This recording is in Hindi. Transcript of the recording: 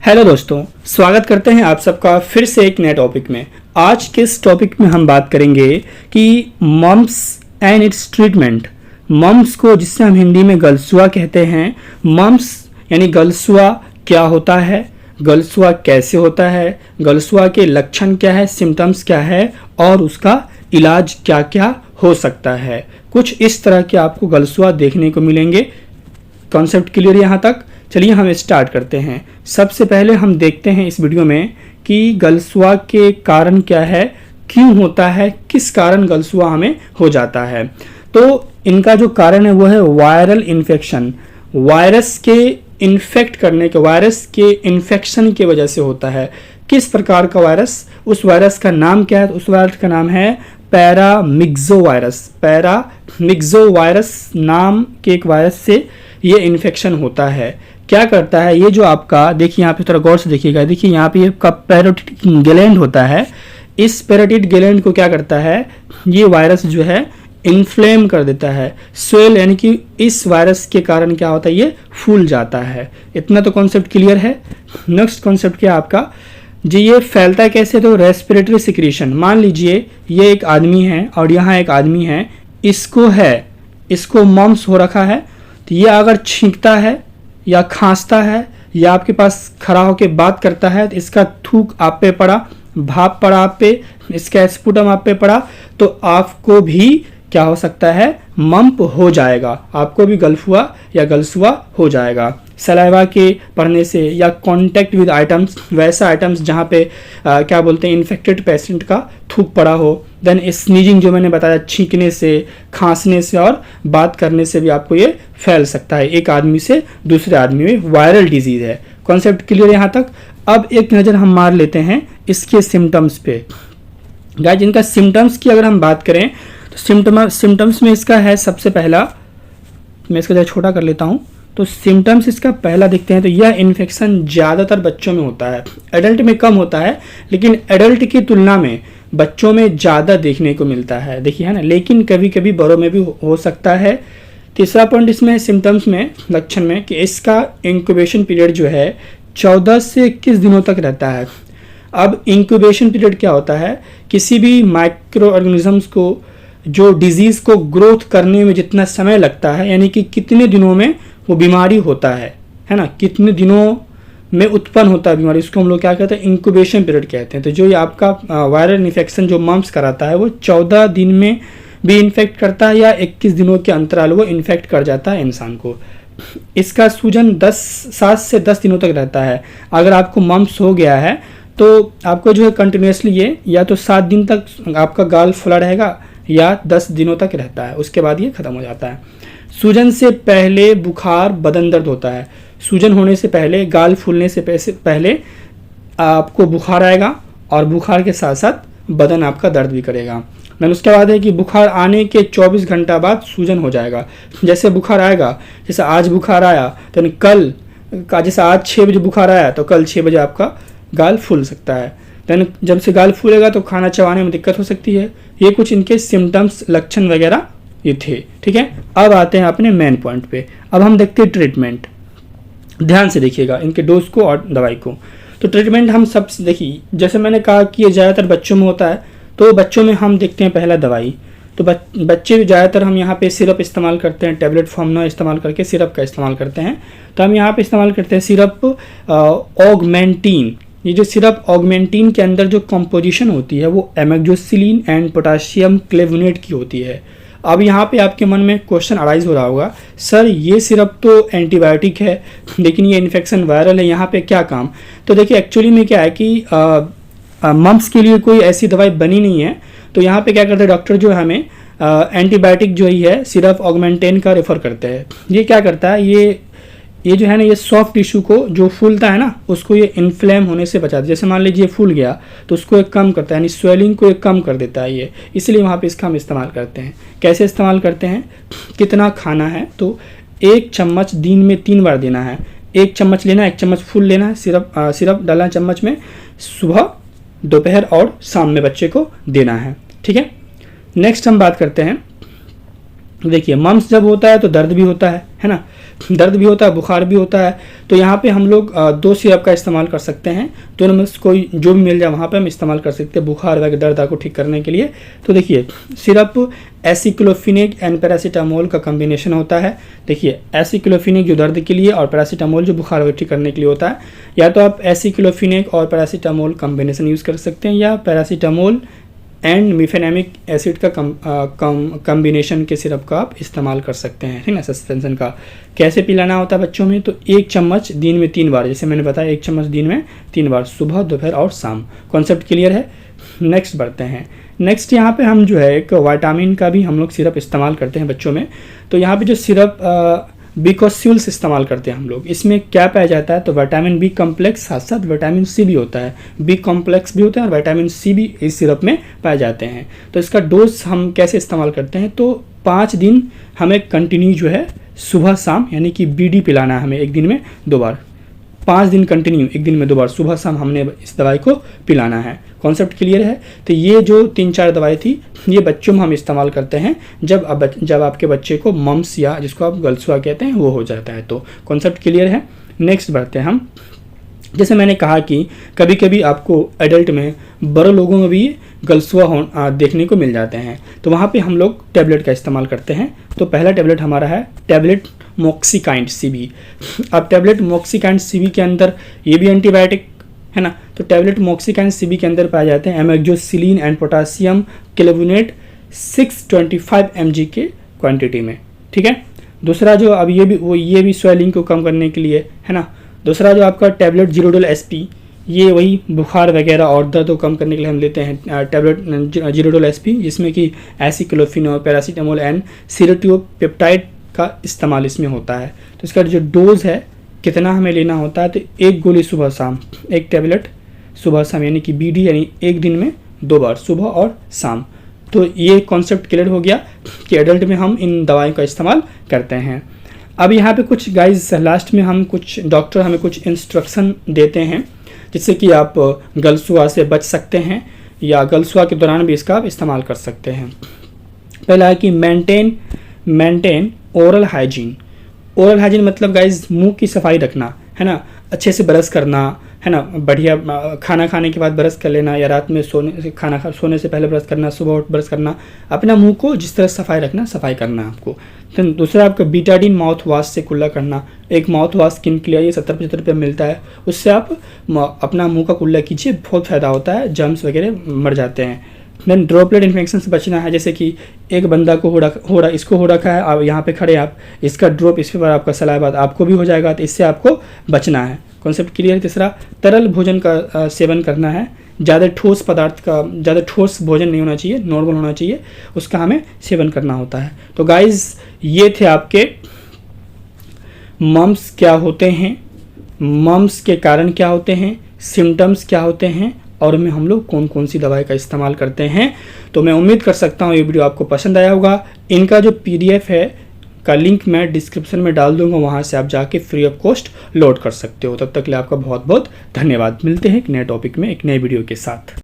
हेलो दोस्तों, स्वागत करते हैं आप सबका फिर से एक नए टॉपिक में। आज के इस टॉपिक में हम बात करेंगे कि mumps and it's treatment. Mumps को जिससे हम हिंदी में गलसुआ कहते हैं, मम्प्स यानी गलसुआ क्या होता है, गलसुआ कैसे होता है, गलसुआ के लक्षण क्या है, सिम्टम्स क्या है और उसका इलाज क्या क्या हो सकता है। कुछ इस तरह के आपको गलसुआ देखने को मिलेंगे। कॉन्सेप्ट क्लियर यहाँ तक? चलिए हम स्टार्ट करते हैं। सबसे पहले हम देखते हैं इस वीडियो में कि गलसुआ के कारण क्या है, क्यों होता है, किस कारण गलसुआ हमें हो जाता है। तो इनका जो कारण है वो है वायरल इन्फेक्शन। वायरस के इन्फेक्ट करने के, वायरस के इन्फेक्शन की वजह से होता है। किस प्रकार का वायरस, उस वायरस का नाम क्या है? तो उस वायरस का नाम है पैरामिक्सो वायरस। पैरामिक्सो वायरस नाम के एक वायरस से ये इन्फेक्शन होता है। क्या करता है ये जो आपका, देखिए यहाँ पे थोड़ा गौर से देखिएगा, देखिए यहाँ पे आपका पैरोटिड ग्लैंड होता है। इस पैरोटिड ग्लैंड को क्या करता है, ये वायरस जो है इन्फ्लेम कर देता है। स्वेल यानी कि इस वायरस के कारण क्या होता है, ये फूल जाता है। इतना तो कॉन्सेप्ट क्लियर है। नेक्स्ट कॉन्सेप्ट क्या आपका जी, ये फैलता है कैसे? तो रेस्पिरेटरी सिक्रीशन। मान लीजिए ये एक आदमी है और यहाँ एक आदमी है, इसको मम्प्स हो रखा है। तो ये अगर छींकता है या खांसता है या आपके पास खड़ा होकर बात करता है, तो इसका थूक आप पे पड़ा, भाप पड़ा आप पे, इसका स्पुटम आप पे पड़ा, तो आपको भी क्या हो सकता है, मम्प हो जाएगा। आपको भी गलफुआ या गलसुआ हो जाएगा। सलाइवा के पड़ने से या कांटेक्ट विद आइटम्स, वैसा आइटम्स जहाँ पे क्या बोलते हैं, इन्फेक्टेड पेशेंट का थूक पड़ा हो। देन स्नीजिंग जो मैंने बताया, छींकने से, खांसने से और बात करने से भी आपको ये फैल सकता है। एक आदमी से दूसरे आदमी में वायरल डिजीज है। कॉन्सेप्ट क्लियर यहाँ तक? अब एक नज़र हम मार लेते हैं इसके सिम्टम्स पे। गाइस, इनका सिम्टम्स की अगर हम बात करें तो सिम्टम्स में इसका है सबसे पहला, मैं इसको जरा छोटा कर लेता हूँ। तो सिम्टम्स इसका पहला देखते हैं तो यह इन्फेक्शन ज़्यादातर बच्चों में होता है, एडल्ट में कम होता है, लेकिन एडल्ट की तुलना में बच्चों में ज़्यादा देखने को मिलता है। देखिए है ना, लेकिन कभी कभी बड़ों में भी हो सकता है। तीसरा पॉइंट इसमें सिम्टम्स में, लक्षण में, कि इसका इंक्यूबेशन पीरियड जो है 14 से 21 दिनों तक रहता है। अब इंक्यूबेशन पीरियड क्या होता है, किसी भी माइक्रो ऑर्गेनिजम्स को जो डिजीज़ को ग्रोथ करने में जितना समय लगता है, यानी कि कितने दिनों में वो बीमारी होता है ना, कितने दिनों में उत्पन्न होता है बीमारी, उसको हम लोग क्या कहते हैं, इंक्यूबेशन पीरियड कहते हैं। तो जो ये आपका वायरल इन्फेक्शन जो मम्प्स कराता है वो 14 दिन में भी इन्फेक्ट करता है या 21 दिनों के अंतराल वो इन्फेक्ट कर जाता है इंसान को। इसका सूजन 7 से 10 दिनों तक रहता है। अगर आपको मम्प्स हो गया है तो आपको जो है कंटिन्यूसली ये या तो 7 दिन तक आपका गाल फुला रहेगा या 10 दिनों तक रहता है, उसके बाद ये खत्म हो जाता है। सूजन से पहले बुखार, बदन दर्द होता है। सूजन होने से पहले, गाल फूलने से पहले आपको बुखार आएगा और बुखार के साथ साथ बदन आपका दर्द भी करेगा। देन उसके बाद है कि बुखार आने के 24 घंटा बाद सूजन हो जाएगा। जैसे बुखार आएगा, जैसे आज बुखार आया तो कल का, जैसे आज 6 बजे बुखार आया तो कल 6 बजे आपका गाल फूल सकता है। देन जब से गाल फूलेगा तो खाना चबाने में दिक्कत हो सकती है। ये कुछ इनके सिम्टम्स, लक्षण वगैरह ये थे। ठीक है, अब आते हैं अपने मेन पॉइंट पे। अब हम देखते हैं ट्रीटमेंट। ध्यान से देखिएगा इनके डोज को और दवाई को। तो ट्रीटमेंट हम सब देखिए, जैसे मैंने कहा कि ये ज़्यादातर बच्चों में होता है, तो बच्चों में हम देखते हैं पहला दवाई। तो बच्चे ज़्यादातर हम यहाँ पे सिरप इस्तेमाल करते हैं, टैबलेट फॉर्म ना इस्तेमाल करके सिरप का इस्तेमाल करते हैं। तो हम यहाँ पे इस्तेमाल करते हैं सिरप ऑगमेंटीन। ये जो सिरप ऑगमेंटीन के अंदर जो कंपोजिशन होती है वो एमेक्सोसिलिन एंड पोटाशियम क्लेवोनेट की होती है। अब यहाँ पे आपके मन में क्वेश्चन अराइज हो रहा होगा, सर ये सिरप तो एंटीबायोटिक है लेकिन ये इन्फेक्शन वायरल है, यहाँ पे क्या काम? तो देखिए एक्चुअली में क्या है कि मम्प्स के लिए कोई ऐसी दवाई बनी नहीं है। तो यहाँ पे क्या करते हैं डॉक्टर जो है हमें एंटीबायोटिक जो ही है सिरप ऑगमेंटेन का रेफर करते हैं। ये क्या करता है, ये जो है ना, ये सॉफ्ट टिश्यू को जो फूलता है ना, उसको ये इन्फ्लेम होने से बचाता है। जैसे मान लीजिए फूल गया तो उसको एक कम करता है, यानी स्वेलिंग को एक कम कर देता है ये, इसलिए वहाँ पे इसका हम इस्तेमाल करते हैं। कैसे इस्तेमाल करते हैं, कितना खाना है तो 1 चम्मच दिन में 3 बार देना है। 1 चम्मच लेना है, 1 चम्मच फुल लेना है, सिरप डालना चम्मच में, सुबह, दोपहर और शाम में बच्चे को देना है। ठीक है, नेक्स्ट हम बात करते हैं। देखिए मम्प्स जब होता है तो दर्द भी होता है ना। दर्द भी होता है, बुखार भी होता है, तो यहाँ पे हम लोग 2 सिरप का इस्तेमाल कर सकते हैं। दोनों में से कोई जो भी मिल जाए वहाँ पे हम इस्तेमाल कर सकते हैं बुखार वगैरह दर्द को ठीक करने के लिए। तो देखिए सिरप एसिक्लोफिनेक एंड पैरासीटामोल का कॉम्बिनेशन होता है। देखिए एसिक्लोफिनेक जो दर्द के लिए और पैरासीटामोल जो बुखार वगैरह ठीक करने के लिए होता है। या तो आप एसिक्लोफिनेक और पैरासीटामोल कॉम्बिनेशन यूज़ कर सकते हैं, या पैरासीटामोल एंड मिफेनेमिक एसिड का कॉम्बिनेशन के सिरप का आप इस्तेमाल कर सकते हैं, ठीक ना। सस्पेंशन का कैसे पिलाना होता है बच्चों में, तो 1 चम्मच दिन में 3 बार, जैसे मैंने बताया 1 चम्मच दिन में 3 बार, सुबह दोपहर और शाम। कॉन्सेप्ट क्लियर है। नेक्स्ट बढ़ते हैं। नेक्स्ट यहाँ पे हम जो है एक विटामिन का भी हम लोग सिरप इस्तेमाल करते हैं बच्चों में। तो यहाँ पे जो सिरप बिकोस्यूल्स इस्तेमाल करते हैं हम लोग, इसमें क्या पाया जाता है, तो विटामिन बी कॉम्प्लेक्स साथ साथ विटामिन सी भी होता है। बी कॉम्प्लेक्स भी होता है और विटामिन सी भी इस सिरप में पाए जाते हैं। तो इसका डोज हम कैसे इस्तेमाल करते हैं, तो 5 दिन हमें कंटिन्यू जो है सुबह शाम यानी कि बीडी पिलाना है हमें, एक दिन में 2 बार। 5 दिन कंटिन्यू एक दिन में 2 बार सुबह शाम हमने इस दवाई को पिलाना है। कॉन्सेप्ट क्लियर है। तो ये जो 3-4 दवाई थी ये बच्चों में हम इस्तेमाल करते हैं जब आपके बच्चे को मम्स या जिसको आप गलसुआ कहते हैं वो हो जाता है। तो कॉन्सेप्ट क्लियर है। नेक्स्ट बढ़ते हैं हम। जैसे मैंने कहा कि कभी कभी आपको एडल्ट में बड़े लोगों में भी गलसुआ देखने को मिल जाते हैं, तो वहाँ पे हम लोग टैबलेट का इस्तेमाल करते हैं। तो पहला टैबलेट हमारा है टैबलेट मोक्सिकाइंड सीबी। अब टैबलेट मोक्सिकाइंड सीबी के अंदर ये भी एंटीबायोटिक है ना, तो टैबलेट मोक्सिकाइंड सीबी के अंदर पाए जाते हैं एमेक्सोसिलिन एंड पोटासियम क्लेवुनेट 625 mg के क्वांटिटी में, ठीक है। दूसरा जो अब ये भी स्वेलिंग को कम करने के लिए है ना। दूसरा जो आपका टैबलेट जीरोडोल एसपी, ये वही बुखार वगैरह और दर्द को कम करने के लिए हम लेते हैं टैबलेट जीरोडोल एसपी, जिसमें कि एसिक्लोफिनोल पैरासीटामोल एंड सीरोटियोपेप्टाइड का इस्तेमाल इसमें होता है। तो इसका जो डोज है कितना हमें लेना होता है, तो 1 गोली सुबह शाम, 1 टैबलेट सुबह शाम यानी कि बीडी, यानी एक दिन में 2 बार सुबह और शाम। तो ये कॉन्सेप्ट क्लियर हो गया कि एडल्ट में हम इन दवाइयों का इस्तेमाल करते हैं। अब यहाँ पे कुछ गाइस लास्ट में हम डॉक्टर हमें कुछ इंस्ट्रक्शन देते हैं जिससे कि आप गलसुआ से बच सकते हैं या गलसुआ के दौरान भी इसका आप इस्तेमाल कर सकते हैं। पहला है कि maintain oral hygiene. Oral hygiene मतलब गाइस मुंह की सफाई रखना है ना, अच्छे से ब्रश करना है ना, बढ़िया खाना खाने के बाद ब्रश कर लेना, या रात में सोने से पहले ब्रश करना, सुबह उठ ब्रश करना। अपना मुंह को जिस तरह सफाई करना आपको। तो दूसरा आपका बीटाडीन माउथ वॉश से कुल्ला करना। एक माउथ वॉश स्किन के लिए ये 70-75 रुपये मिलता है, उससे आप अपना मुंह का कुल्ला कीजिए, बहुत फ़ायदा होता है, जर्म्स वगैरह मर जाते हैं। देन ड्रॉपलेट इन्फेक्शन से बचना है, जैसे कि एक बंदा को इसको हो रखा है, आप यहाँ पे खड़े आप इसका ड्रॉप इस पर आपका सलाइवा आपको भी हो जाएगा, तो इससे आपको बचना है। Concept clear. तीसरा तरल भोजन का सेवन करना है, ज़्यादा ठोस भोजन नहीं होना चाहिए, नॉर्मल होना चाहिए, उसका हमें सेवन करना होता है। तो गाइज ये थे आपके मम्स क्या होते हैं, मम्स के कारण क्या होते हैं, सिम्टम्स क्या होते हैं और में हम लोग कौन कौन सी दवाई का इस्तेमाल करते हैं। तो मैं उम्मीद कर सकता हूँ ये वीडियो आपको पसंद आया होगा। इनका जो PDF है का लिंक मैं डिस्क्रिप्शन में डाल दूंगा, वहाँ से आप जाके फ्री ऑफ कॉस्ट लोड कर सकते हो। तब तक के लिए आपका बहुत बहुत धन्यवाद। मिलते हैं एक नए टॉपिक में एक नए वीडियो के साथ।